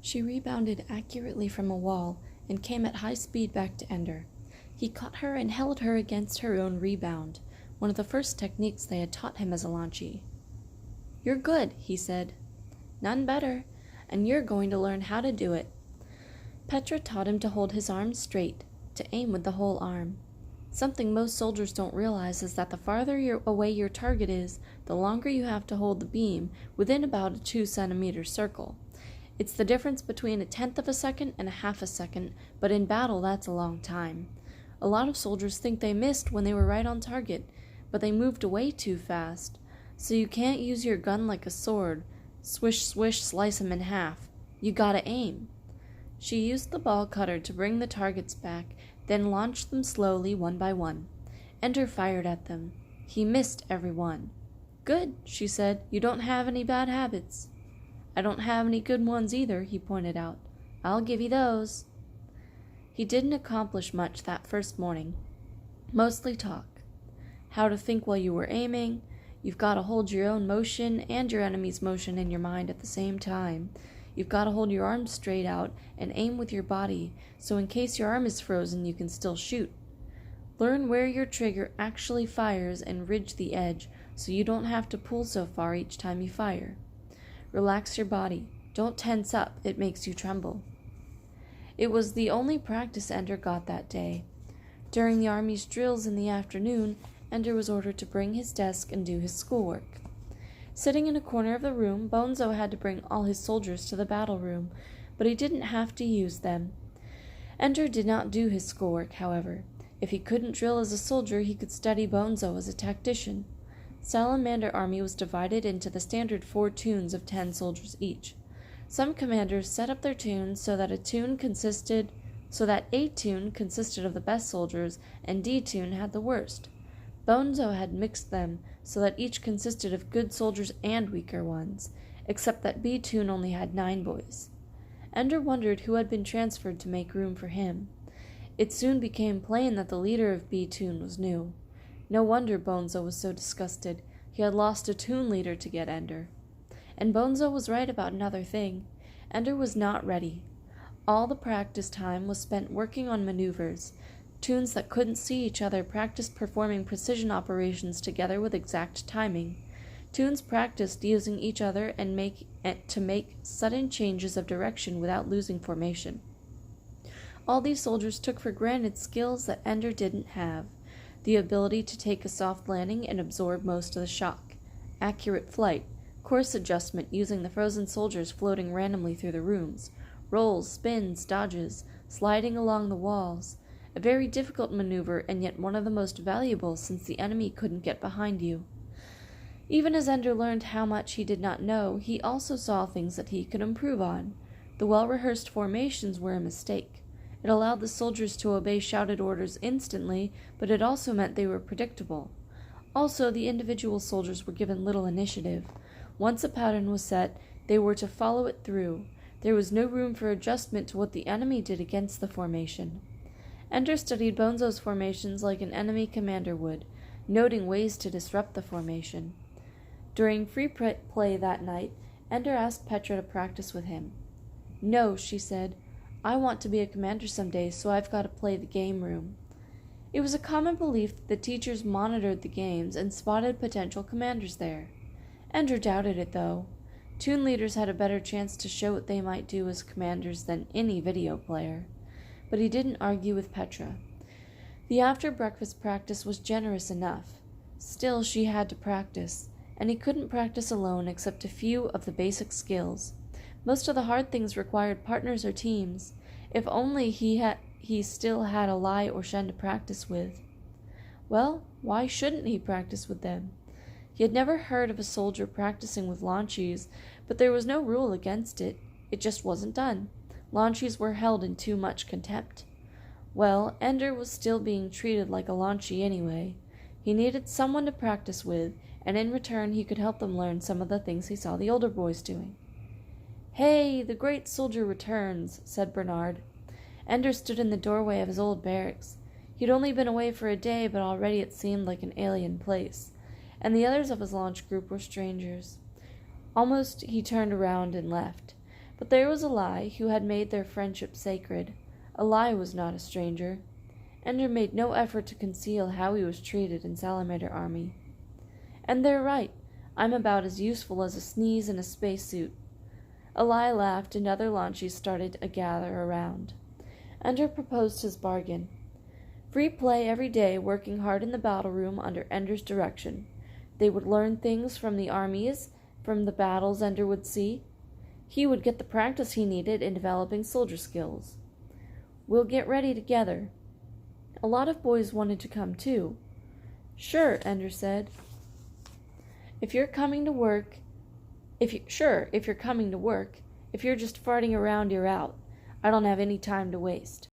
She rebounded accurately from a wall and came at high speed back to Ender. He caught her and held her against her own rebound, one of the first techniques they had taught him as a launchie. "You're good," he said. "None better, and you're going to learn how to do it." Petra taught him to hold his arms straight, to aim with the whole arm. Something most soldiers don't realize is that the farther away your target is, the longer you have to hold the beam within about a 2 centimeter circle. It's the difference between 1/10 of a second and 1/2 a second, but in battle that's a long time. A lot of soldiers think they missed when they were right on target, but they moved away too fast. So you can't use your gun like a sword. Swish, swish, slice 'em in half. You gotta aim. She used the ball cutter to bring the targets back, then launched them slowly one by one. Ender fired at them. He missed every one. "Good," she said. "You don't have any bad habits." "I don't have any good ones either," he pointed out. "I'll give you those." He didn't accomplish much that first morning. Mostly talk. How to think while you were aiming. You've got to hold your own motion and your enemy's motion in your mind at the same time. You've got to hold your arms straight out and aim with your body, so in case your arm is frozen, you can still shoot. Learn where your trigger actually fires and ridge the edge, so you don't have to pull so far each time you fire. Relax your body. Don't tense up, it makes you tremble. It was the only practice Ender got that day. During the Army's drills in the afternoon, Ender was ordered to bring his desk and do his schoolwork. Sitting in a corner of the room, Bonzo had to bring all his soldiers to the battle room, but he didn't have to use them. Ender did not do his schoolwork, however. If he couldn't drill as a soldier, he could study Bonzo as a tactician. Salamander Army was divided into the standard 4 toons of 10 soldiers each. Some commanders set up their toons so that A toon consisted of the best soldiers and D toon had the worst. Bonzo had mixed them so that each consisted of good soldiers and weaker ones, except that B toon only had 9 boys. Ender wondered who had been transferred to make room for him. It soon became plain that the leader of B toon was new. No wonder Bonzo was so disgusted. He had lost a toon leader to get Ender. And Bonzo was right about another thing. Ender was not ready. All the practice time was spent working on maneuvers. Toons that couldn't see each other practiced performing precision operations together with exact timing. Toons practiced using each other to make sudden changes of direction without losing formation. All these soldiers took for granted skills that Ender didn't have. The ability to take a soft landing and absorb most of the shock, accurate flight, course adjustment using the frozen soldiers floating randomly through the rooms, rolls, spins, dodges, sliding along the walls, a very difficult maneuver and yet one of the most valuable since the enemy couldn't get behind you. Even as Ender learned how much he did not know, he also saw things that he could improve on. The well-rehearsed formations were a mistake. It allowed the soldiers to obey shouted orders instantly, but it also meant they were predictable. Also, the individual soldiers were given little initiative. Once a pattern was set, they were to follow it through. There was no room for adjustment to what the enemy did against the formation. Ender studied Bonzo's formations like an enemy commander would, noting ways to disrupt the formation. During free play that night, Ender asked Petra to practice with him. "No," she said. "I want to be a commander someday, so I've got to play the game room." It was a common belief that the teachers monitored the games and spotted potential commanders there. Ender doubted it, though. Toon leaders had a better chance to show what they might do as commanders than any video player. But he didn't argue with Petra. The after-breakfast practice was generous enough. Still, she had to practice, and he couldn't practice alone except a few of the basic skills. Most of the hard things required partners or teams. If only he still had a Lai or Shen to practice with. Well, why shouldn't he practice with them? He had never heard of a soldier practicing with launchies, but there was no rule against it. It just wasn't done. Launchies were held in too much contempt. Well, Ender was still being treated like a launchie anyway. He needed someone to practice with, and in return he could help them learn some of the things he saw the older boys doing. "Hey, the great soldier returns," said Bernard. Ender stood in the doorway of his old barracks. He'd only been away for a day, but already it seemed like an alien place, and the others of his launch group were strangers. Almost he turned around and left. But there was Eli, who had made their friendship sacred. Eli was not a stranger. Ender made no effort to conceal how he was treated in Salamander Army. "And they're right. I'm about as useful as a sneeze in a spacesuit." Eli laughed, and other launchies started to gather around. Ender proposed his bargain. Free play every day, working hard in the battle room under Ender's direction. They would learn things from the armies, from the battles Ender would see. He would get the practice he needed in developing soldier skills. "We'll get ready together." A lot of boys wanted to come too. "Sure," Ender said. If you're coming to work, if you're coming to work. If you're just farting around, you're out. I don't have any time to waste."